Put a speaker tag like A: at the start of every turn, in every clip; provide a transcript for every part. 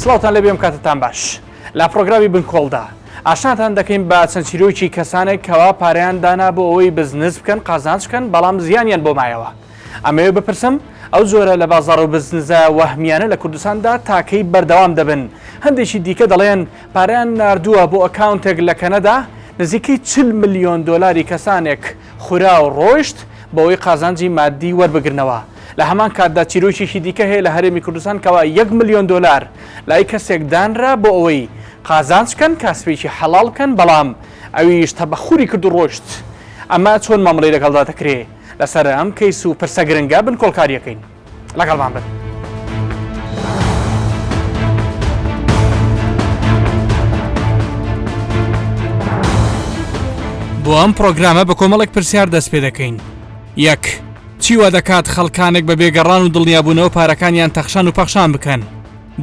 A: سڵاوتان لەبێ کاتتان باش لە پرۆگرامی بنکۆڵدا ئاشناتان دەکەین بە چەند چیرۆکی کەسانێک کەوا پارەیان دانا بۆ ئەوەی بزنس بکەن قازانج بکەن بەڵام زیانیان بۆ مایەوە. ئەمەوێ بپرسم ئەو زۆرە لە بازاڕ و بزنسە وەهمیانە لە کوردستاندا تاکەی بەردەوام دەبن. هەندێکی دیکە دەڵێن پارەیان ناردووە بۆ ئەکاونتێک لە کەنەدا نزیکەی 40 ملیۆن دۆلاری کەسانێک خورا و ڕۆیشت بەوەی قازانجی مادی وەربگرنەوە. لە هەمان کاتدا چیرۆکێکی دیکە هەیە لە هەرێمی کوردستان کەوا 1 ملیۆن دۆلار لای کەسێک دانرا بۆ ئەوەی قازانج بکەن کاسبێکی حەڵاڵ بکەن بەڵام ئەویش تەبەخوری کرد و ڕۆشت. ئەمە چۆن مامەڵەی لەگەڵدا دەکرێ لەسەر ئەم کەیس و پرسە گرنگە بن کۆڵکاریەکەین لەگەڵمان بن. بۆ ئەم پرۆگرامە بە کۆمەڵێک پرسیار دەست پێ دەکەین. یەک چی وا دەکات خەڵکانێک بە بێگەڕان و دڵنیابوونەوە پارەکانیان تەخشان و پەخشان بکەن؟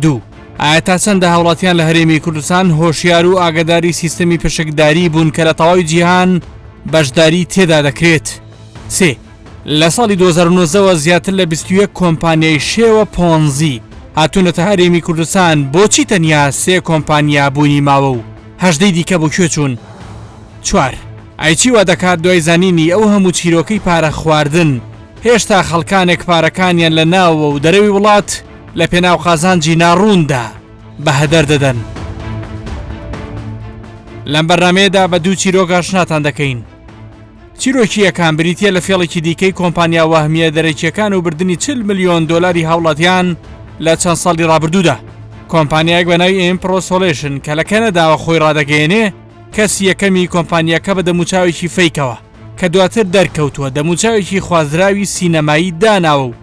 A: دوو ئایا تا چەندە هاوڵاتیان لە هەرێمی کوردستان هۆشیار و ئاگاداری سیستەمی پشکداری بوون کە لە تەواوی جیهان بەشداری تێدا دەکرێت؟ سێ لە ساڵی 2009ەوە زیاتر لە 21 کۆمپانیای شێوە پۆنزی هاتوونەتە هەرێمی کوردستان بۆچی تەنیا 3 کۆمپانیا بوونی ماوە و 18 دیکە بۆ کوێ چوون؟ چوار ئایچی وا دەکات دوای زانینی ئەو هەموو چیرۆکەی پارە خواردن هێشتا خەڵکانێک پارەکانیان لە ناوە و دەرەوی وڵات لە پێناو قازانجی ناڕووندا بە هەدەر دەدەن. لەم بەرنامەیەدا بە دوو چیرۆک ئاشناتان دەکەین. چیرۆکی یەکان بریتیە لە فێڵێکی دیکەی کۆمپانیا وەهمیە دەرەکیەکان و بردننی 40 ملیۆن دۆلاری هاوڵاتیان لە چەند ساڵی ڕابردوودا. کۆمپانیایەک بە ناوی ئیمپرۆسۆلیشن کە لە کەنەداوە خۆی ڕادەگەیەنێ کەسی یەکەمی کۆمپانیەکە بە دەموچاوێکی فەیکەوە کە دواتر دەرکەوتووە دەموچاوێکی خوازراوی سینەمایی داناوە و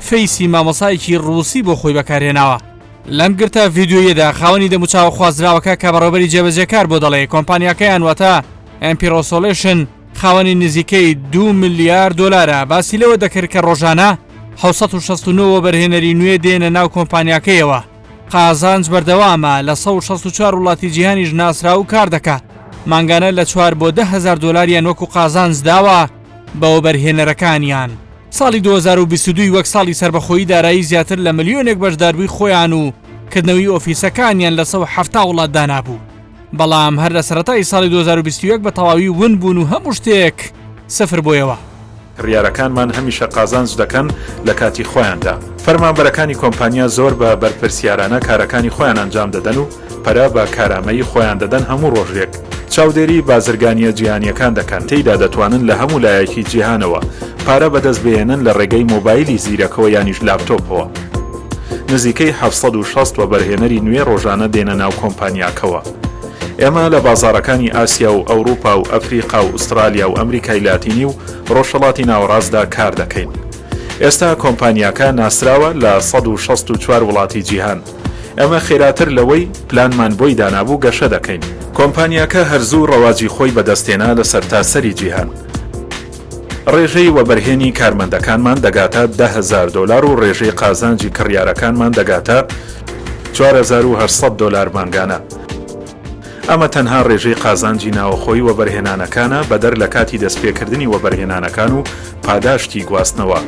A: فەیسی مامۆسایەکی ڕووسی بۆ خۆی بەکارهێناوە. لەم گرتە ڤیدیۆیەدا خاوەنی دەموچاو خوازراوەکە کە بەڕێوەبەری جێبەجێکار بۆ دەڵێ کۆمپانیاکەیان واتە ئیمپرۆسۆلیشن خاوەنی نزیکەی 2 ملیارد دۆلارە باسی لەوە دەکرد کە ڕۆژانە 669 بەرهێنەری نوێ دێنە ناو کۆمپانیاکەیەوە. قازانج بەردەوامە لە 164 وڵاتی جیهانیش ناسرا و کار دەکات. مانگانە لە 4 بۆ 10,000 دۆلاریان وەکو قازانج داوە بەوە بەرهێنەرەکانیان. ساڵی 2022 وەک ساڵی سربەخۆیی دارایی زیاتر لە ملیۆنێک بەشداربووی خۆیان و کردنەوەی ئۆفیسەکانیان لە 170 وڵات دانابوو. بەڵام هەر لە سەرەتای ساڵی 2021 بە تەواوی ون بوون و هەموو شتێک سفر بۆیەوە.
B: ڕیارەکانمان هەمیشە قازانج دەکەن لە کاتی خۆیاندا. فەرمانبەرەکانی کۆمپانیا زۆر بە بەرپرسیارانە کارەکانی خۆیان ئەنجام دەدەن و پەرە بە کارامەیی خۆیان دەدەن هەموو ڕۆژێک. چاودێری بازرگانیە جیهانیەکان دەکەن تێیدا دەتوانن لە هەموو لایەکی جیهانەوە پارە بەدەست بێنن لە ڕێگەی مۆبایلی زیرەکەوە یانیش لاپتۆپەوە. نزیکەی 760 بەرهێنەری نوێ ڕۆژانە دێنە ناو کۆمپانیاکەوە. ئێمە لە بازاڕەکانی ئاسیا و ئەوروپا و ئەفریقا و ئوسترالیا و ئەمریکای لاتینی و ڕۆژهەڵاتی ناوەڕاستدا کار دەکەین. ئێستا کۆمپانیاکە ناسراوە لە 164 وڵاتی جیهان. ئەمە خێراتر لەوەی پلانمان بۆی دانابوو گەشە دەکەین. کۆمپانیاکە هەرزوو ڕەواجی خۆی بەدەستێنا لە سەرتاسەری جیهان. ڕێژەی وەبەرهێنی کارمەندەکانمان دەگاتە 10,000 دۆلار و ڕێژەی قازانجی کڕیارەکانمان دەگاتە 4,800 دۆلار مانگانە. ئەمە تەنها ڕێژەی قازانجی ناوەخۆی وەبەرهێنانەکانە بەدەر لە کاتی دەستپێکردنی وەبەرهێنانەکان و پاداشتی گواستنەوە.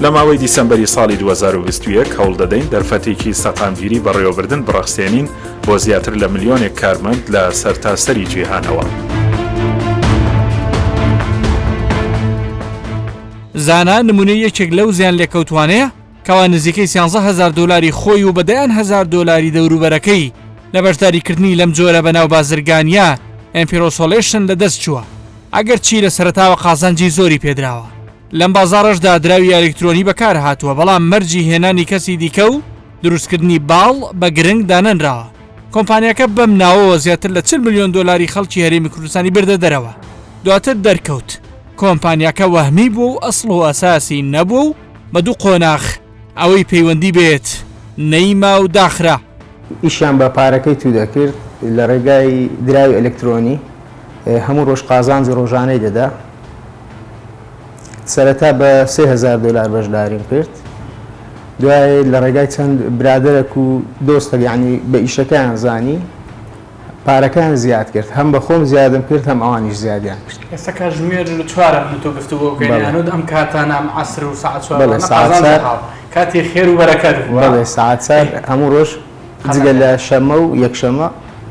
B: لە ماوەی دیسەمبەری ساڵی 2021 هەوڵ دەدەین دەرفەتێکی سەقامگیری بەڕێوەبردن بڕەخسێنین بۆ زیاتر لە ملیۆنێک کارمەند لە سەرتاسەری جیهانەوە.
A: زانا نمونەی یەکێک لەو زیان لێکەوتوانەیە کەوا نزیکەی 13,000 دۆلاری خۆی و بەدەیان 1,000 دۆلاری دەوروبەرەکەی لە بەشداریکردنی لەم جۆرە بەناو بازرگانیە ئیمپرۆسۆلیشن لەدەست چووە. ئەگەر چی لە سەرەتاوە قازانجی زۆری پێدراوە. لەم بازاڕشدا دراوی ئەلکترۆنی بەکار هاتووە بەڵام مەرجی هێنانی کەسی دیکە و دروستکردنی باڵ بە گرنگ دانەنراوە. کۆمپانیاکە بەم ناوەوە زیاتر لە 40 ملیۆن دۆلاری خەڵکی هەرێمی کوردستانی بردە دەرەوە. دواتر دەرکەوت. کۆمپانیاکە وەهمی بوو و ئەسڵ و ئەساسی نەبوو و بە دوو قۆناغ ئەوەی پەیوەندی بێت نەیما و داخرا.
C: ئیشیان بە پارەکەی تو دەکرد لە ڕێگای دراوی ئەلکترۆنی هەموو ڕۆژ قازانجی ڕۆژانەی دەدا. سەرەتا بە 3,000 دۆلار بەشداریم کرد. دوای لە ڕێگای چەند برادەرێک و دۆستە یعنی بە ئیشەکەیان زانی پارەکان زیاد کرد. هەم بە خۆم زیادم کرد هەم ئەوانیش زیادیان کرد.
A: ئێستا کاتژمێر 4 تۆ گفتوگۆ بکەین ئەم کاتانە ئەم عەسر و ساعت 4
C: کاتی
A: خێر و بەرەکەت بووە.
C: بەڵێ ساعت 4 هەموو ڕۆژ جگە لە شەمە و یەکشەمە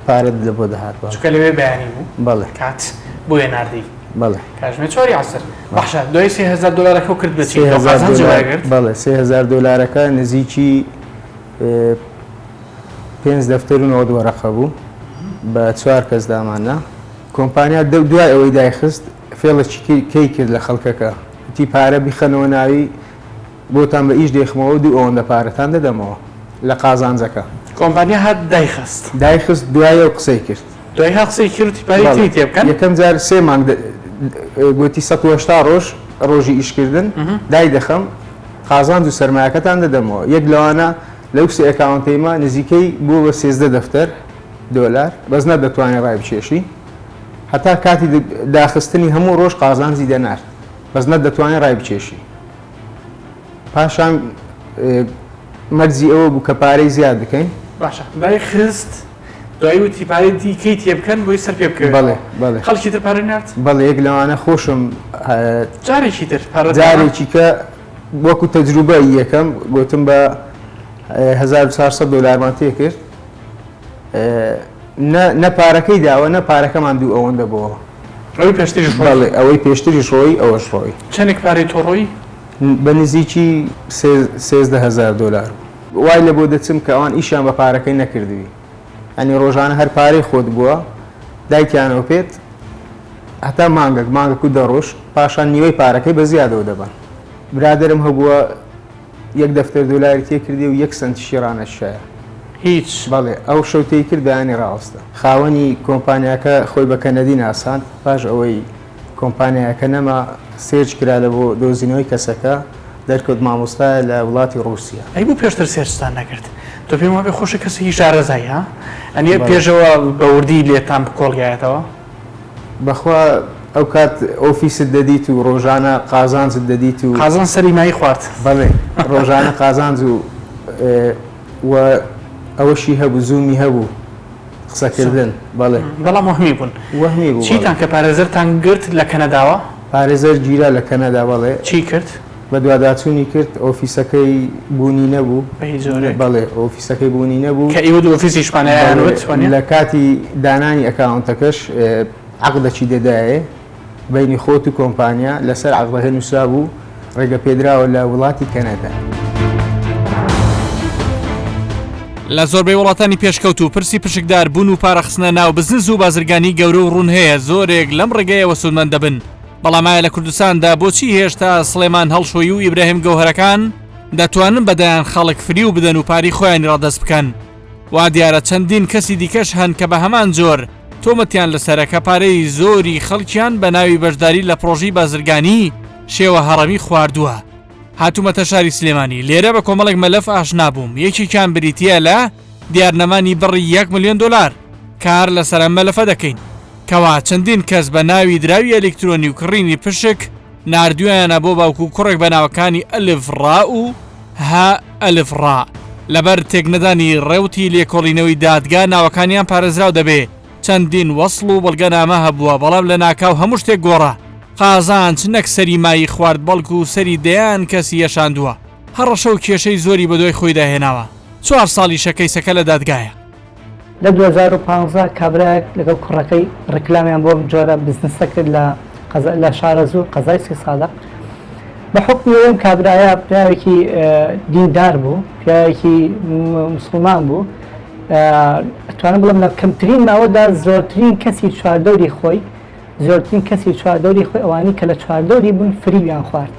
C: پارەت لە بۆ دەهاتوە
A: چکە لەوێ بەیانی بوو
C: بەڵێ
A: کات بۆ هێناردەی
C: بەڵێ
A: کاتژمێ 4 عەسر باشە دوای 3000 دلارەکە و کرد بچی قازان جوایگرت
C: بەڵێ 3000 دلارەکە نزیکی 5 دەفتەر و 90 وەرەقە بوو بە 4 کەس دامانە کۆمپانیا دوای ئەوەی دایخست فێڵێکی کەی کرد لە خەڵکەکە تی پارە بیخەنەوە ناوی بۆتان بە ئیش دێخمەوە دوو ئەوەندە پارەتان دەدەمەوە لە قازانجەکە
A: کۆمپانیا هات دایخست
C: دوایە و قسەی کرد
A: دوای ها قسەی کردی پارەی تێ بکەن
C: یەکەم جار 3 مانگ گوتی 180 ڕۆژ ڕۆژی ئیشکردن دای دەخەم قازانج و سەرمایەکەتان دەدەمەوە یەک لەوانە لەو سێ ئەکاونتەیمە نزیکەی بوو بە 13 دەفتەر دۆلار بەس نەدەتوانێت ڕای بچێشی هەتا کاتی داخستنی هەموو ڕۆژ قازانجی دەنارد بەس نەدەتوانێت ڕای بچێشی پاشان مەرجی ئەوە بوو کە پارەی زیاد بکەین
A: باشە دای خست دوای وتی پارەی دیکەی تێ بکەن بۆی سەر پێ بکەوێت
C: بەڵێ
A: خەڵکی تر پارەی نارد
C: بەڵێ یەک لەوانە خۆشم
A: جارێکی تر پارە
C: جارێکی کە وەکو تەجروبە یەکەم گوتم بە 1400 دلارمان تێ کرد نە پارەکەی داوە نە پارەکەمان دوو ئەوەندە بۆەوە
A: ئەوەی پێشتری
C: بەڵێ ئەوەی پێشتری ڕۆی ئەوەش ڕۆی
A: چەندێک پارەی تۆ ڕۆی
C: بە نزیکی 13,000 دلار وای لە بۆ دەچم کە ئەوان ئیشیان بە پارەکەی نەکردوی ئەنی ڕۆژانە هەر پارەی خۆت بووە دایکیانەوە پێت هەتا مانگێک و دەڕۆژ پاشان نیوەی پارەکەی بە زیادەوە دەبن برادرم هەبووە 1 دەفتەر دلاری تێ کردی و 1 سنت شیرانە شایە
A: هیچ
C: بەڵێ ئەو شەوتەی کرد بەیانی ڕاستە خاوەنی کۆمپانیاکە خۆی بە کەنەدی ناساند پاش ئەوەی کۆمپانیاکە نەما سێرج کرا لە بۆ دۆزینەوەی کەسەکە دەرکەوت مامۆستایە لە وڵاتی ڕووسیا
A: ئەی بوو پێشتر سێرجتان نەکرد تۆ پێم وابێ خۆشە کەسێکی شارەزای ها ئەنیە پێشەوە بەوردی لێتان کۆڵگایەتەوە
C: بەخوا ئەو کات ئۆفیست دەدیت و ڕۆژانە قازانجت دەدیت و
A: قازان سەری مای خوارد
C: بەڵێ ڕۆژانە قازانج و ئەوەشی هەبوو زوومی هەبوو قسەکردن بەڵێ
A: بەڵام وەهمی بوون
C: وەهمی بوو
A: چیتان کە پارێزەرتان گرت لە کەنەداوە
C: پارێزەر گیرا لە کەنەدا بەڵێ
A: چی کرد
C: بە دوواداچوونی کرد ئۆفیسەکەی بوونی نەبوو بەڵێ ئۆفیسەکەی بوونی نەبوو
A: کە ئیوە ئۆفیسی ئیشپانیایانوت
C: لە کاتی دانانی ئەکاونتەکەش عەقدەکی دەدایێ بینی خۆت و کۆمپانیا لەسەر عەقدەکە نووسرا بوو ڕێگە پێدراوە لە وڵاتی کەنەدا
A: لە زۆربەی وڵاتانی پێشکەوت و پرسی پشکدار بوون و پارەخستنە ناو بزنس و بازرگانی گەورە و ڕوون هەیە زۆرێک لەم ڕێگەیەوە سودمەند دەبن بەڵامایە لە کوردستاندا بۆچی هێشتا سلێمان هەڵشۆی و ئیبراهیم گەوهەرەکان دەتوانن بەدایان خەڵک فری و بدەن و پاری خۆیانی ڕادەست بکەن وا دیارە چەندین کەسی دیکەش هەن کە بە هەمان جۆر تۆمەتیان لەسەرەکە پارەی زۆری خەڵکیان بە ناوی بەشداری لە پرۆژەی بازرگانی شێوە هەڕەمی خواردووە هاتوومەتە شاری سلێمانی لێرە بە کۆمەڵێک مەلەف ئاشنا بووم یەکێکیان بریتیە لە دیارنەمانی بڕی 1 ملیۆن دلار کار لەسەر ئەم مەلەفە دەکەین کەوا چەندین کەس بە ناوی دراوی ئەلکترۆنی و کڕینی پشک نردویانە بۆ باوکو کوڕێک بە ناوەکانی ئەلف ڕا و ها ئەلف ڕا لەبەر تێکنەدانی ڕێوتی لێکۆڵینەوەی دادگا ناوەکانیان پارێزراو دەبێ چەندین وەسڵ و بەڵگەنامە هەبووە بەڵام لە ناکاو هەموو شتێک گۆڕە قازانج نەک سەری مای خوارد بەڵکو و سەری دەیان کەسی یەشاندووە هەڕەشە و کێشەی زۆری بە دوای خۆی داهێناوە 4 ساڵی شەکەیسەکە لە دادگایە
D: لە 2015 کابراایك لەگەڵ کوڕەکەی ڕکلامیان بۆ جۆرە بزنسە کرد لە شارە زوو قەزای 30 ساڵە بە حکمیەوەم کابراایە پیاوێکی دیندار بوو پیاوێکی مسلمان بوو ئەتوانم بڵم لە کەمترین ماوەدا زۆرترین کەسی چواردەوری خۆی زۆرترین کەسی چواردەوری خۆی ئەوانی کە لە چواردەوری بوون فریویان خوارد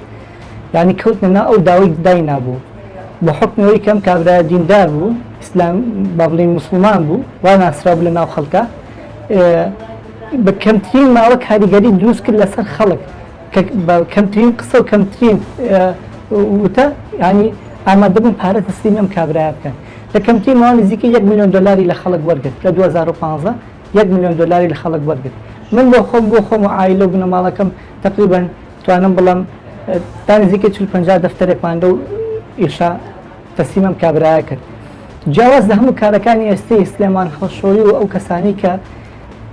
D: یعنی کەوتنە ئەو داوای دای نابوو بە حکمەوەی کەم کابراایە دیندار بوو ئیسلام با بڵین مسلمان بوو وا ناسرا بوو لە ناو خەڵکە بە کەمترین ماوە کاریگەری دروست کرد لەسەر خەڵک بە کەمترین قسە و کەمترین وتە ینی ئامادە بوون پارە تەسلیمی ئەم کابراایە بکەن لە کەمترین ماوە نزیکەی 1 ملیۆن دلاری لە خەڵک وەرگرت لە 2015 1 ملیۆن دلاری لە خەڵک وەرگرت من بۆ خۆم و عائیلە و بنەماڵەکەم تقریبا توانم بڵم تا نزیکەی 40-50 دەفتەرێکمان لەو ئیشا تەسلیمم کابراایە کرد جیاواز لە هەموو کارەکانی ئێستەی سلێمان هەڵشۆری و ئەو کەسانی کە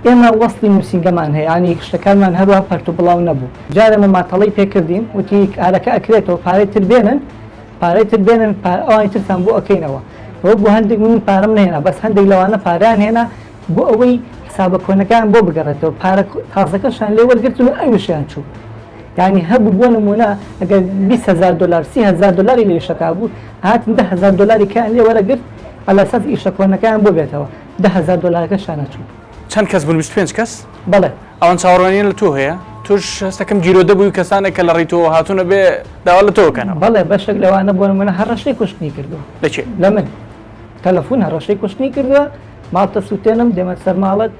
D: ئێمە وەسڵی نووسینگەمان هەیە ینی شتەکانمان هەروە پەرت و بڵاو نەبوو جارێمە ماتەڵی پێکردیم وتی کارەکە ئەکرێتەوە پارەی تر بێنن ئەوانی ترتان بۆ ئەەکەینەوە ئەوە بۆ هەندێک من پارەم نهێنا بەس هەندێک لەوانە پاریان هێنا بۆ ئەوەی حسابە کۆنەکان بۆ بگەڕێتەوە پارە تازەکەشان لێ وەرگرتن و ئەوشیان چوو یعنی هەبوو بۆ نمونە ئەگەر 20,000 دلار 30,000 دلاری لە ئیشەکە بوو هاتن 10,000 دلاری کیان لێ وەرەگرت ئەلەسەس ئیشە کۆنەکان بۆ بێتەوە 10,000 دلارەکەشانە چوو
A: چەند کەس بوون 25 کەس
D: بەڵێ
A: ئەوان چاوەڕوانیان لە تۆ هەیە توش هەستەکەم گیرۆدە بووی کەسانێک کە لە ڕێیتەوە هاتوونە بێ داوا لە تۆکەنەوە
D: بەڵێ بەشێک لەوانە بۆ نمونە هەڕەشەی کوشتنی کردووە
A: لەچێ
D: لە من تەلەفۆن هەڕەشەی کوشتنی کردووە ماڵتە سووتێنم دێمە سەر ماڵت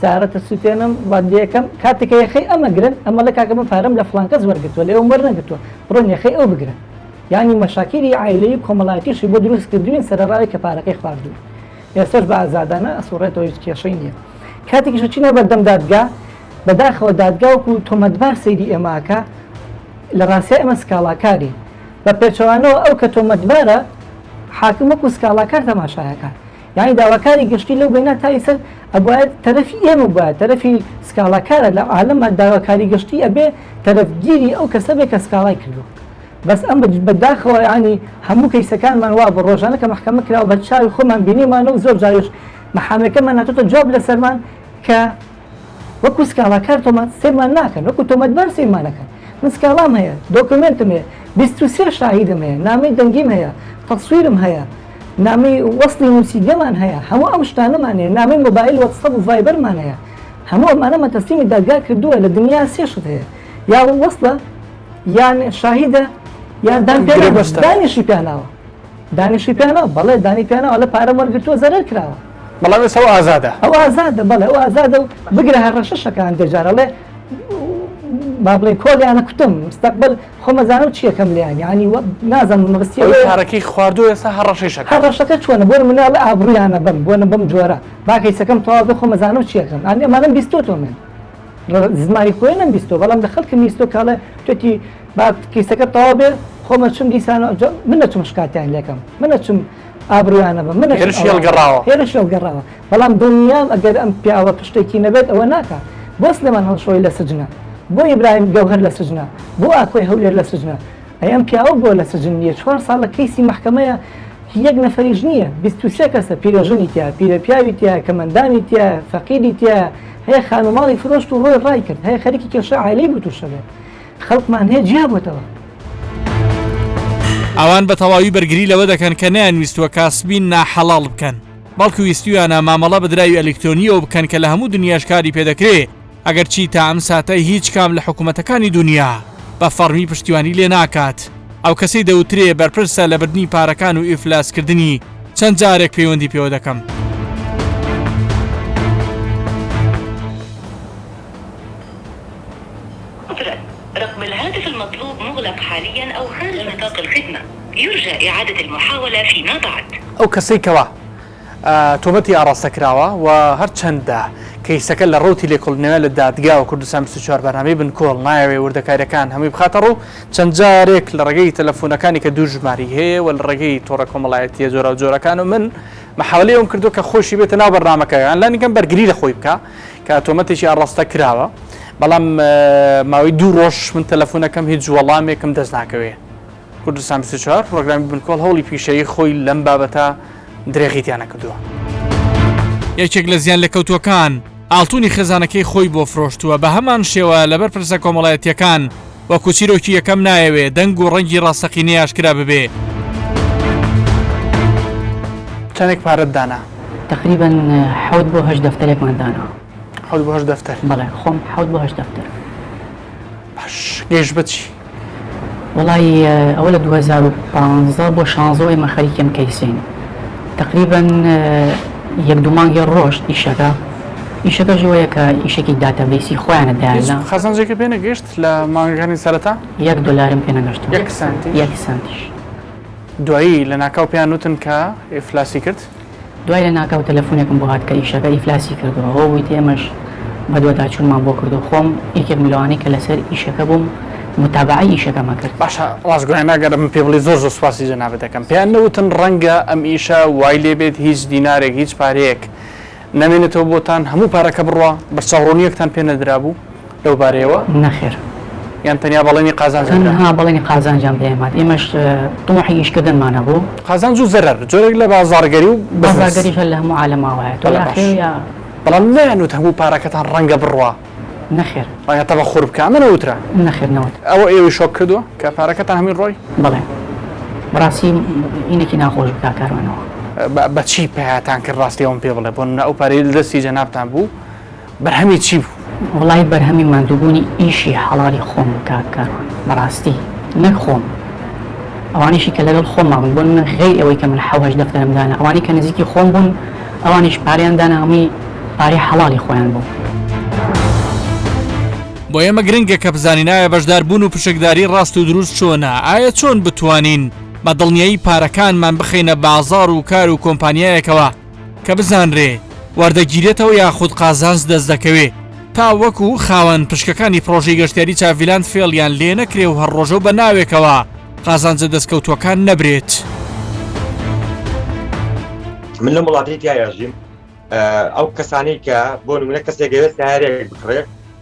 D: سارەتە سووتێنم وادیەکەم کاتێکە یەخەی ئەمە گرن ئەمە لە کاکەمە پارەم لە فڵان کەس وەرگتووە لێ ئەوم وەرنەگرتووە بڕۆن یەخەی ئەو بگرن یعنی مەشاکیلی عایلەی کۆمەڵایەتیشی بۆ دروستکردوین سەرڕای کە پارەکەی خواردووە ئێستاش بە ئازادانە ئەسوڕێتەوە هیچ کێشەی نییە کاتێکیشە چینە بەردەم دادگا بەداخەوە دادگاوەکو تۆمەتبار سەیری ئێماکە لە ڕاستیە ئەمە سکاڵاکاری بە پێچەوانەوە ئەو کە تۆمەتبارە حاکم وەکو سکاڵاکار تەماشایەکە یعنی داواکاری گشتی لەو بینە تایسەر ئەبوایە تەرەفی ئێمە بووە تەرەفی سکاڵاکارە لە عالەمە داواکاری گشتی ئەبێ تەرەفگیری ئەو کەسە بێ کە سکاڵای کردو بەس ئەم بەداخەوە ینی هەموو کەیسەکانمان وا بە ڕۆژانە کە محکەمە کراوە بە چاوی خۆمان بینیمانە و زۆر جاریش محامەکەمان هاتوتە جواب لەسەرمان کە وەکو سکاڵاکار تۆمەت سێمان ناکەن وەکو تۆمەتبار سێمانەکەن من سکاڵام هەیە دۆکومنتم هەیە 23 شاهیدم هەیە نامەی دەنگیم هەیە تەسویرم هەیە نامەی وەسڵی نووسیگەمان هەیە هەموو ئەم شتانەمان هەیە نامەی مۆبایل وەتسەپ و ڤایبەرمان هەیە هەموو ئەمانە تەسلیمی دادگا کردووە لە دنیا سێشت هەیە یا وەسڵە یان شاهیدە یان دانیشی پیاناوە دانیشی پیاناوە بەڵێ دانی پیاناوە لە پارە وەرگرتووە زەرەر کراوە
A: بەڵام ئێستا ئازادە
D: ئەو ئازادە بەڵێ ئەو ئازادە و بگرە هەڕەشەشەکان دەجارەڵێ با بڵێ کۆلیانە کوتم مستەقبل خۆمەزانە و چیەکەم لیان ینی نازانم مەبستی
A: پارەکەی خواردووە ئێستا هەڕەشەکە
D: هەڕەشەکە چۆنە بۆ مناڵ ئابروویانە بم بۆنە بم جۆرە باکەیسەکەم تەواو خۆمەزانە و چیەکەم ئەمانم بیستۆ من زمانی خۆی نەم بیستۆ بەڵام لە خەڵکم بیستۆ کاڵێ توێتی با کەیسەکە تەواو بێ خۆمە چم دیسانە من نەچم شکاتیان لێکم من نەچم ئابرویانە بە من هێرش هێڵگەڕاوە بەڵام دنیام ئەگەر ئەم پیاوە پشتێکی نەبێت ئەوە ناکە بۆست لەمان هەڵشۆی لە سجنە بۆ ئیبراهیم گەوهەر لە سجنە بۆ ئاکۆی هەولێر لە سجنە ئەم پیاوە بۆ لە سجن نیە 4 ساڵ لە کەیسی محکەمەیە یەک نەفەریش نییە 23 کەسە پیرەژنی تیا پیرە پیاوی تیا کەمەندانی تیا فەقیری تیا هەیە خانوماڵی فرۆشت و ڕۆی ڕای کرد هەیە خەریکی کێشە عایلەی بوو تووشە بێت خەڵکمان هەیە جیا بۆتەوە
A: ئەوان بە تەواوی بەرگری لەوە دەکەن کە نەیانویستووە کاسبین ناحەڵاڵ بکەن بەڵکو ویستویانە مامەڵە بە دراوی ئەلکترۆنیەوە بکەن کە لە هەموو دنیاشکاری پێدەکرێت ئەگەر چی تا ئەم ساتە هیچ کام لە حکوومەتەکانی دنیا بە فەرمی پشتیوانی لێ ناکات ئەو کەسەی دەوترێ بەرپرسە لە بردننی پارەکان و ئیفلاسکردنی چەند جارێک پەیوەندی پێوە دەکەم
E: رقم الهاتف المطلوب مغلق حاليا أو خارج نطاق الخدمة يرجى إعادة المحاولة فيما بعد
A: ئەو کەسەی کەوا تۆمەتی ئاڕاستەکراوە و هەرچەندە کەیسەکە لە ڕوتی لێکۆڵنەوە لە دادگا و کوردستان 24 بەرنامەی بنکۆڵ نایەوێ وردەکاریەکان هەمووی بخاتە ڕوو چەند جارێک لە ڕێگەی تەلەفۆنەکانی کە دوو ژماری هەیە و لە ڕێگەی تۆڕە کۆمەڵایەتیە جۆرە و جۆرەکان و من محاولەی ئەوم کردو کە خۆشی بێتە ناو بەرنامەکەیان لانیکەم بەرگری لە خۆی بکە کە تۆمەتێکی ئاڕاستە کراوە بەڵام ماوەی 2 ڕۆژ من تەلەفۆنەکەم هیچ وەڵامێکم دەست ناکەوێ کوردستان 24 پرۆگرامی بنکۆڵ هەوڵی پیشەیی خۆی لەم بابەتە درێغیتیانە کردووە یەکێک لە زیان لەکەوتوەکان ئاڵتوونی خێزانەکەی خۆی بۆ فرۆشتووە بە هەمان شێوە لەبەر پرسە کۆمەڵایەتیەکان وەکو چیرۆکی یەکەم نایەوێ دەنگ و ڕەنگی ڕاستەقینەی ئاشکرا ببێ چەندێک پارەت دانا
F: تقریبا 7 بۆ 8 دەفتەرێکمان دانا
A: 7 بۆ 8 دەفتەر
F: بەڵێ خۆم 7 بۆ 8 دەفتەر
A: باش گەیشت بچی
F: وڵی ئەوە لە 2015 بۆ 16 ئێمە خەریکم کەیسین تقریبا 1-2 مانگی ڕۆژ ئیشەکە ژەوەیە کە ئیشێکی داتەبیسی خۆیانەدایە
A: خەزانجێکە پێ نەگەشت لە مانگەکانی سەرەتا
F: $1 پێ نەگەشت
A: 1 سانتیش دوایی لە ناکاو پێیان نوتن کە ئیفلاسی کرد
F: دوای لە ناکاو تەلەفۆنێکم بۆ هات کە ئیشەکە ئیفلاسی کردەوە هۆ بوویت ئێمەش بە دووەدا چوونمان بۆ کردو خۆم یەکێک ملوانەی کە لەسەر ئیشەکە بووم متابعی ئیشەکەمە کرد
A: باشە ڕاستگویان ناگەرم پێ بڵی زۆر سوپاسی جەنابەت دەکەم پێیان نەوتن ڕەنگە ئەم ئیشە وای لێ بێت هیچ دینارێک هیچ پارەیەک نەمێنێتەوە بۆتان هەموو پارەکە بڕوە بە چاوڕۆنیەکتان پێ نەدرا بوو لەو بارەیەوە
F: نەخێر
A: یان تەنیا بەڵێنی قازانج
F: تەنها بەڵێنی قازانجیان پێهات ئێمەش طموحی ئیشکردنمانە بوو
A: قازانج و زەرەر جۆرێک لە بازاڕگەری و
F: بازاگەریش لە هەموو عالەماوەیە تۆ یا
A: بەڵام نەیانوت هەموو پارەکەتان ڕەنگە بڕوا
F: نەخێر
A: ڕەنگە تەبە خوڕ بکە ئەمە نەوترا
F: نەخێرنەوە
A: ئەوە ئێوەی شۆک کردووە کە پارەکەتان هەمووی ڕۆی
F: بڵێ بەڕاستی اینێکی ناخۆش بکا کاروانەوە
A: بە چی پێیاتان کرد ڕاستیەوەم پێ بڵێ بۆ ئەو پارەی لە دەستی جەنابتان بوو بەرهەمی چی بوو؟
F: وڵای بەرهەمی ماندووبوونی ئیشی حەڵالی خۆم کاروان بەڕاستی نەک خۆم ئەوانیشی کە لەگەڵ خۆممان بوون بۆ من غەیر ئەوەی کە من حەوەش دەفتەرمدانە ئەوانی کە نزیکی خۆم بوون ئەوانیش پارەیان دانا هەمووی پارەی حەڵالی خۆیان بوو
A: بۆ ئێمە گرنگە کە بزانینایە بەشداربوون و پشکداری ڕاست و دروست چۆنە ئایا چۆن بتوانین بە دڵنیایی پارەکانمان بخینە بازاڕ و کار و کۆمپانیایەکەوە کە بزانرێ وەردەگیرێتەوە یاخود قازانج دەست دەکەوێ تا وەکو خاوەن پشکەکانی پرۆژەی گەشتیاری چاڤیلان فێڵیان لێ نەکرێ و هەرڕۆژە بە ناوێکەوە قازانجە دەستکەوتوەکان نەبرێت
G: من لە وڵاتی تایژیم ئەو کەسانی کە بۆ نمونە کەسێک ئەوێت سیارێک بکڕێ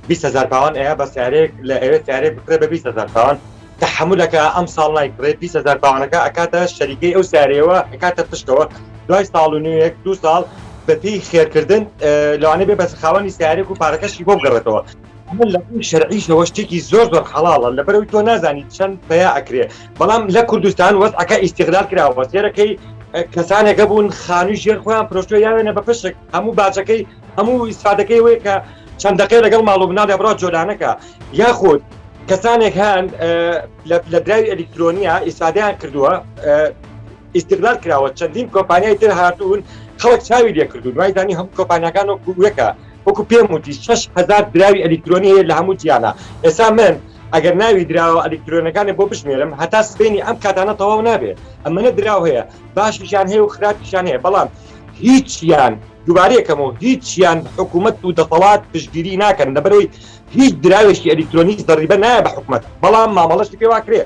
G: 20,000 پاوان ئەیە بە سیارێک لە ئەوێت سیارێک بکڕێ بە 20,000 پاوان تحملەکە ئەم ساڵ نایکڕێت 20,000 پاوانەکە ئەکاتە شەریکەی ئەو سیارەوە ئەکاتە پشتەوە دوای ساڵ و نوێک 2 ساڵ بەپی خێرکردن لەوانەیە بێ بەس خاوەنی سیارێک و پارەکەشی بۆ بگەڕێتەوە من لە شەرعیشەوە شتێکی زۆر حەڵاڵە لەبەرەوەی تۆ نازانی چەند پیا ئەکرێ بەڵام لە کوردستان وەزعەکە ئیستیغلال کراوە سێرەکەی کەسانێکە بوون خانووی ژێر خۆیان پرۆشتۆ یاوێنە بە پشک هەموو باجەکەی هەموو ئیسفادەکەی وەیە کە چەندەکەی لەگەڵ ماڵ و بنا دەبڕات جۆلانەکە یاخود کەسانێک هەن لە دراوی ئەلیکترۆنیە ئیسفادەیان کردووە ئیستیغلال کراوە چەندین کۆمپانیای تر هاتوون خەڵک چاوی لێ کردوون دوای زانی هەموو کۆمپانیەکان وەکە وەکو پێم وتی 6,000 دراوی ئەلیکترۆنی هەیە لە هەموو جیانە ئێستا من ئەگەر ناوی دراوە ئەلیکترۆنەکانی بۆ بشمێرم هەتا سبینی ئەم کاتانە تەواو نابێت ئەمەنە دراو هەیە باشیشان هەیە و خراپیشان هەیە بەڵام هیچیان دووبارەیەکەمەوە هیچیان حکوومەت و دەسەڵات پشتگیری ناکەن لەبەرەوەی هیچ دراوێکی ئەلیکترۆنی دەڕیبە نایە بە حکوومەت بەڵام مامەڵەشی پێواکرێ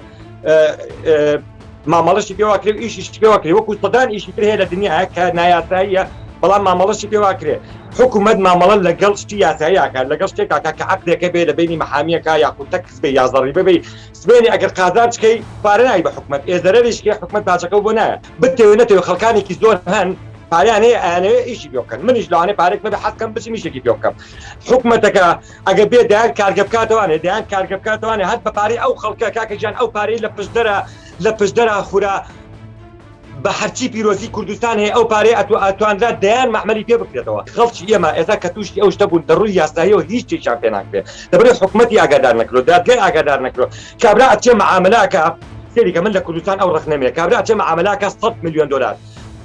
G: مامەڵەشی پێواکرێ و ئیشی پێواکرێ وەکو سەدان ئیشی تر هەیە لە دنیاە کە نایاساییە بەڵام مامەڵەشی پێواکرێ حکوومەت مامەڵە لەگەڵ شتی یاساییاکە لەگەڵ شتێکا کە عەقدێکە بێ لە بینی مەحامیەکە یاخود تەکس بێ یا زەڕیبە بێ سبێنی ئەگەر قازانج بکەی پارە نایی بە حکوومەت ئێزەرەریشکی حکوومەت باجەکە بۆ نایە بتێوێ نەتەوێ خەڵکانێکی زۆر هەن پاریان هەیە ئەیانەوێ ئیشی پێ بکەن منیش لەوانەیە پارێک بەبێ حەزکەم بچم ئیشێکی پێ بکەم حکوومەتەکە ئەگەر بێ دایان کارگە بکاتەوانێ دایان کارگە بکاتەوانێ هەت بە پارەی ئەو خەڵکە کاکەجان ئەو پارەی لە پشتدەرە خورا بە هەرچی پیرۆزی کوردستان هەیە ئەو پارەی ئەتوانرا دەیان مەحمەلی پێ بکرێتەوە خەڵکی ئێمە ئێستا کە تووشی ئەو شتە بوون دەڕووی یاساییەوە هیچ شتێکیان پێ ناکرێت دەبێت حکوومەتی ئاگادار نەکرێت دادگای ئاگادار نەکرێت کابرا ئەچێ مەعاملەکە سێریکە من لە کوردستان ئەو ڕخنەمێ کابرا ئەچێ مەعاملەکە 100 ملیۆن دلار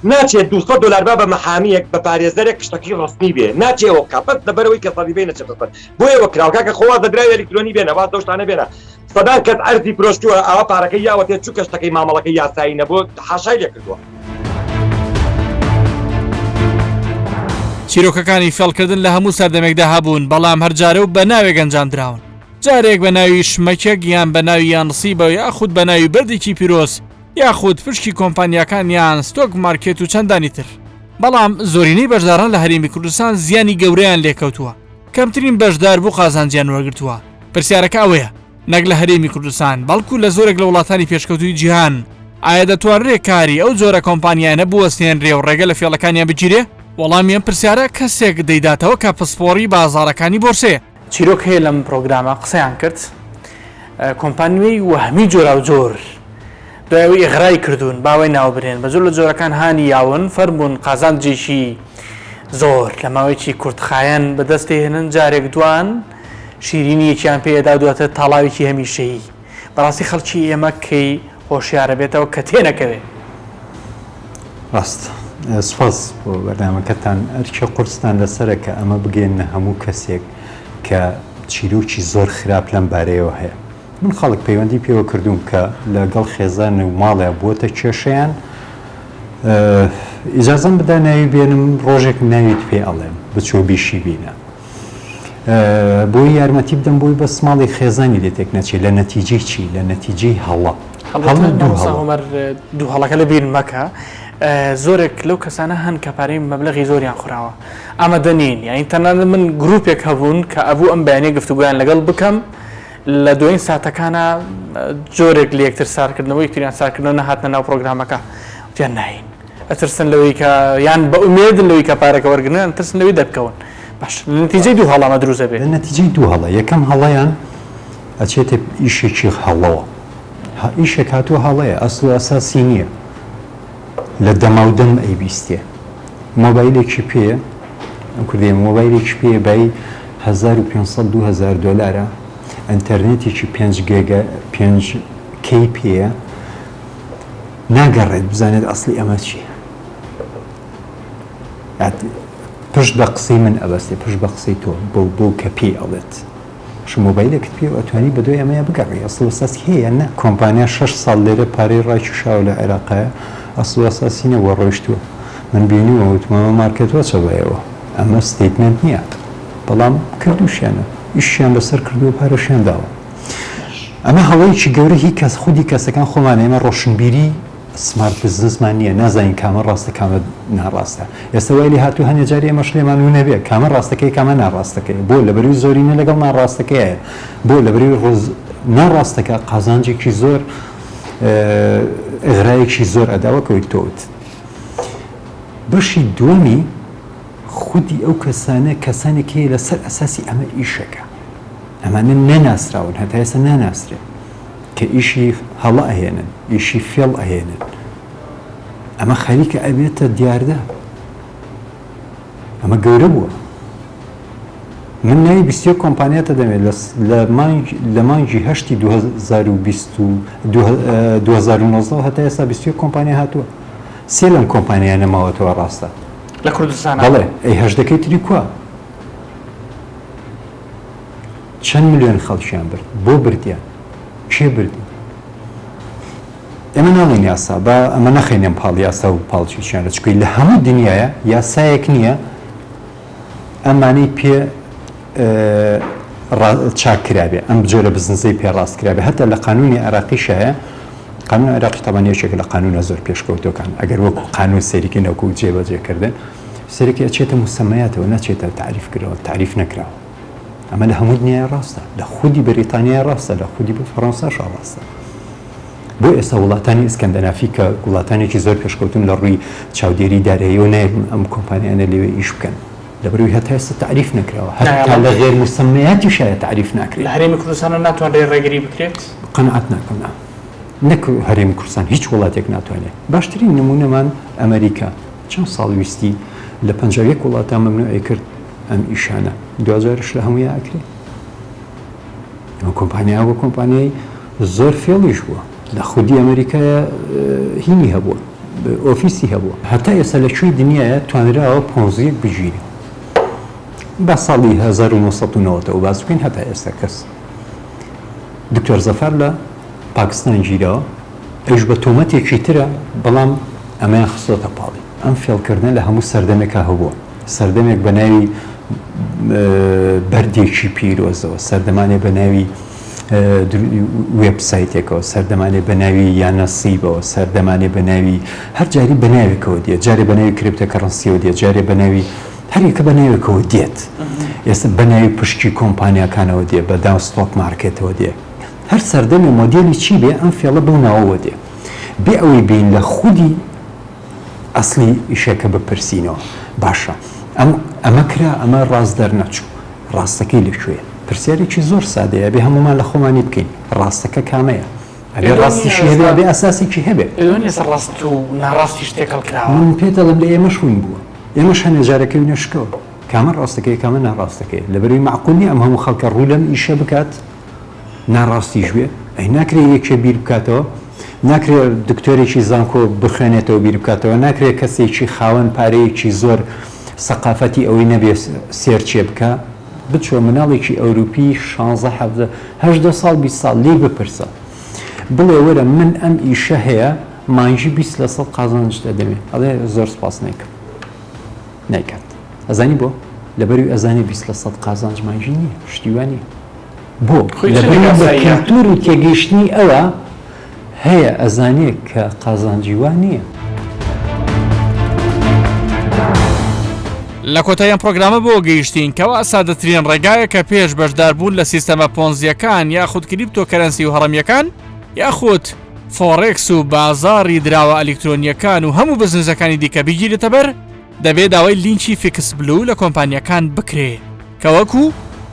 G: ناچێت 200 دلار با بە مەحامیەک بە پارێزەرێک شتەکی ڕستنی بێ ناچێەوە کاپەت لەبەرەوەی کە سەڵیبەی نەچێت بۆیەوە کراوکە خۆوا دەدراوی ئەلیکترۆنی بێنە وا دەشتانە بێنە سەدان کەس ئەرزی پرۆشتووە ئەوە پارەکەی یاوەتێت چوو کە شتەکەی مامەڵەکەی یاسایی نەبوو حاشای لێ کردووە
A: چیرۆکەکانی فێڵکردن لە هەموو سەردەمێکدا هەبوون بەڵام هەرجارە و بە ناوێک ئەنجامدراون جارێک بە ناوی شمەکێک یان بە ناوی یان نسیبە یاخود بە ناوی بەردێکی پیرۆز یاخود پشکی کۆمپانیەکان یان ستۆک مارکێت و چەندانی تر بەڵام زۆرینەی بەشداران لە هەرێمی کوردستان زیانی گەورەیان لێکەوتووە کەمترین بەشدار بوو قازانجیان وەرگرتووە پرسیارەکە ئەوەیە نەک لە هەرێمی کوردستان بەڵکو لە زۆرێک لە وڵاتانی پێشکەوتوی جیهان ئایا دەتوانرێت کاری ئەو جۆرە کۆمپانیانە بوەستێنرێ و ڕێگە لە فێڵەکانیان بگیرێ وەڵامیان پرسیارە کەسێک دەیداتەوە کە پسپۆری بازاڕەکانی بۆرسێ چیرۆک هەیە لەم پرۆگرامە قسەیان کرد کۆمپانیای وەهمی جۆرا و جۆر دوایەوەی ئیغرای کردوون باوەی ناوبرێن بە زۆر لە جۆرەکان هانی یاون فەرمونون قازانجێکی زۆر لە ماوەیەکی کورتخایەن بەدەستێنن جارێک دوان شیرینیەکیان پێدا دواتە تاڵاوێکی هەمیشەیی بەڕاستی خەڵکی ئێمە کەی خۆشیارە بێتەوە کە تێنەکەوێت
H: ڕاست سپاس بۆ بەرنامەکەتان ئەرکی قورسستان لەسەرە کە ئەمە بگەێنە هەموو کەسێک کە چیرۆکی زۆر خراپ لەم بارەیەوە هەیە من خەڵک پەیوەندی پێوە کردوم کە لەگەڵ خێزان و ماڵێ بووەتە کێشەیان ئیجازەم بدا ناوی بێنم ڕۆژێک ناویت پێ ئەڵێم بچۆ بیشی بینە بۆی یارمەتی بدەم بۆی بەس ماڵی خێزانی لێتێک نەچێت لە نەتیجەی چی لە نەتیجەی هەڵە
A: دوو هەڵەکە لە بیر مەکە زۆرێک لەو کەسانە هەن کە پارەی مەبلەغی زۆریان خوراوە ئەمە دەنین یعنی تەنانەت من گروپێک هەبوون کە ئەبوو ئەم بەیانەی گفتوگویان لەگەڵ بکەم
I: لە دوایین ساتەکانە جۆرێک لە یەکتر سارکردنەوەی یەکتریان سارکردنەوە نەهاتنە ناو پرۆگرامەکە وتیان ناین ئەترسن لەوەی کە یان بە ئومێدن لەوەی کە پارەکە وەرگرن ترسن لەوەی دەبکەون باش لە نتیجەی دوو هەڵامە دروستە بێت
H: لە نەتیجەی دوو هەڵە یەکەم هەڵەیان ئەچێتە ئیشێکی هەڵەوە ئیشێک هاتووە هەڵەیە ئەسڵ ئەساسی نییە لە دەماودەم ئەیبیستێ مۆبایلێکی پێیە ئەم کوردی مۆبایلێکی پێ بای 1500 دلارە ئەتەرنێتێکی 5 کەی پێە ناگەڕێت بزانێت ئەسڵی ئەمە چیە پشت بە قسەی من ئەبەستێ پشت بە قسەی تۆ بۆ کە پێ ئەڵێت ش مۆبایلێکت پێ ئەتوانی بە دوای ئەمەیە بگەڕی ئەسڵ ئەساسی هەیە نە کۆمپانیا 6 ساڵ لێرە پارەی ڕاکی شاو لە عێراقایە ئەسڵ ئەساسی نەوە ڕۆیشتووە من بینیوە وتمەوە مارکێتوە چەبایەوە ئەمە ستیتمنت نییە بەڵام کردوشیانە ئیشیان بەسەر کردووە پارەشیان داوە ئەمە هەڵەیەکی گەورە هی کەس خودی کەسەکان خۆمان ئێمە ڕۆشنبیری سمارت بزنسمان نییە نازانین کامە ڕاستە کامە ناڕاستە ئێستا وای لێ هاتوو هەنێ جاری ئێمەش لێمان و نەبێت کامە ڕاستەکەی کامە ناڕاستەکەی بۆ لەبەروی زۆرینە لەگەڵ ناڕاستەکەیە بۆ لەبەروی ناڕاستەکە قازانجێکی زۆر ئغرایەکی زۆر ئەداوە کەوەی تۆوت بەشی دووەمی خودی ئەو کەسانێکی لەسەر ئەساسی ئەمە ئیشەکە ئەمانە نەناسراون هەتا ئێستا ناناسرێت کە ئیشی هەڵە ئەهێنن ئیشی فێڵ ئەهێنن ئەمە خەریکە ئەبێتە دیاردە ئەمە گەورە بووە من ناوی 20 کۆمپانیاتە دەمێت لە مانگی 2019 هەتا ئێستا 20 کۆمپانیا هاتووە سێ لەم کۆمپانیا نەماوەتەوە ڕاستە
I: لە کوردستان
H: بەڵێ ئەی هەژدەکەی تری کووە چەند ملیۆن خەڵکیان برد بۆ بردیان کێ بردی ئێمە ناڵین یاسا بە ئەمە نەخینێن پاڵ یاسا و پاڵچییان لە چکوی لە هەموو دنیاە یاسایەک نییە ئەمانەی پێ چاکرابێ ئەم جۆرە بزنسەی پێڕاستکرابێ هەتا لە قانونی عراقیشایە قانون عراقی تەبانیەکێک لە قانونە زۆر پێشکەوتەکان ئەگەر وەکو قانون سەریکی نەوەکو جێبەجێکردن سەرێکی ئەچێتە موسەمەیاتەوە نەچێتە تعریفکردەوە تعریف نەکراوە ئەمە لە هەموو دنیای ڕاستە لە خودی بریتانیا ڕاستە لە خودی بۆ فەڕەنساش ڕاستە بۆ ئێستا وڵاتانی ئیسکەندەنافی کە وڵاتانێکی زۆر پێشکەوتن لە ڕووی چاودێری دارایی و نایە ئەم کۆمپانیانە لەوێ ئیش بکەن لەبەروی هەتا ئێستا تعریف نەکراوە هەتا لە غێر موسەمەیاتی شایە تعریف ناکرێت
I: لە هەرێمی کوردستانە ناتوانرێت ڕێگری بکرێت
H: قەنەعەت ناکەم نەک هەرێمی کوردستان هیچ وڵاتێک ناتوانێت باشترین نمونەمان ئەمریکا چەند ساڵ ویستی لە 51 وڵاتان مەمنوعی کرد ئەم ئیشانە 2000ش لە هەمووی ئاکرێت ئەمە کۆمپانیا بۆ کۆمپانیای زۆر فێڵیش بووە لە خودی ئەمریکایە هینی هەبووە ئۆفیسی هەبووە هەتا ئێستا لە کوێی دنیاە توانراوە پۆنزیەک بژیری بە ساڵی 1990 و باز بکەین هەتا ئێستا کەس دکتۆر زەفەر لە پاکستان گیرەوە ئەوش بە تۆمەتێکی ترە بەڵام ئەمەیان خستۆتە پاڵی ئەم فێڵکردن لە هەموو سەردەمێکا هەبووە سەردەمێک بە ناوی بەردێکی پیرۆزەوە سەردەمانێ بە ناوی وێبسایتێکەوە سەردەمانێ بە ناوی یانە سیبەوە سەردەمانێ بە ناوی هەر جاری بە ناوێکەوە دێت جارێ بە ناوی کریپتۆکەڕەنسیەوە دێت جارێ بە ناوی هەریەکە بە ناوێکەوە دێت ئێستا بە ناوی پشتی کۆمپانیاکانەوە دێ بە داو ستۆک مارکێتەوە دێ هەر سەردەمی مۆدێلی چی بێ ئەم فێڵە بەو ناوەوە دێ بێ ئەوەی بین لە خودی ئەسلی ئیشەکە بپرسینەوە باشە ئەمە کرا ئەمە ڕاستدەر نەچوو ڕاستەکەی لەکوێ پرسیارێکی زۆر سادەیە بێ هەمومان لە خۆمانی بکەین ڕاستەکە کامەیە ئەبێ ڕاستیشی هەبێ بێ ئەساسێکی هەبێ
I: ڕاست و ناڕاستی شتێکەڵ کراوە
H: من پێ دەڵم لە ئێمە شوین بووە ئێمەش هەنێ جارەکەی نەشکەوە کامە ڕاستەکەی کامە ناڕاستەکەی لەبەروی معقولی ئەم هەموو خەڵکە ڕوو لەم ئیشە بکات ناڕاستیش بێ ئەی ناکرێت یەکێ بیر بکاتەوە ناکرێت دکتۆرێکی زانکۆ بخوێنێتەوە بیر بکاتەوە ناکرێت کەسێکی خاوەن پارەیەکی زۆر سەقافەتی ئەوەی نەبێ سێرچێ بکە بچۆ مناڵێکی ئەوروپی 16 ساڵ 20 ساڵ لێ بپرسە بڵێ وەرە من ئەم ئیشە هەیە مانگی 20 لە سەد قازانج دەدەمێت ئەڵێ زۆر سپاس نیکەم نیکات ئەزانی بۆ لەبەروی ئەزانی 20 لە سەد قازانج مانگی نییە شتیوانی بۆ لەبەر بە کەلتور و تێگەیشتنی ئەوە هەیە ئەزانێت کە قازانجیوان نییە
A: لە کۆتاییان پرۆگرامە بۆ گەیشتین کەوا سادەترین ڕێگایە کە پێش بەشداربوون لە سیستەمە پۆنزیەکان یاخود کریپتۆکەرەنسی و هەڕەمیەکان یاخود فۆڕێکس و بازاڕی دراوە ئەلیکترۆنیەکان و هەموو بزنسەکانی دیکە بیگیرێتە بەر دەبێت داوای لینکی فیکس بلو لە کۆمپانیەکان بکرێ کە وەکو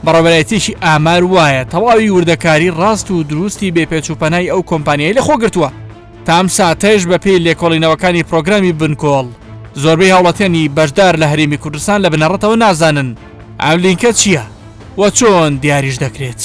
A: بەڕێوەبەرایەتێکی ئامار وایە تەواوی وردەکاری ڕاست و دروستی بێپێچوپەنای ئەو کۆمپانیای لە خۆگرتووە تام ساتەش بە پێی لێکۆڵینەوەکانی پرۆگرامی بنکۆڵ زۆربەی هاوڵاتیانی بەشدار لە هەرێمی کوردستان لە بنەڕەتەوە نازانن ئەم لینکە چییە و چۆن دیاریش دەکرێت.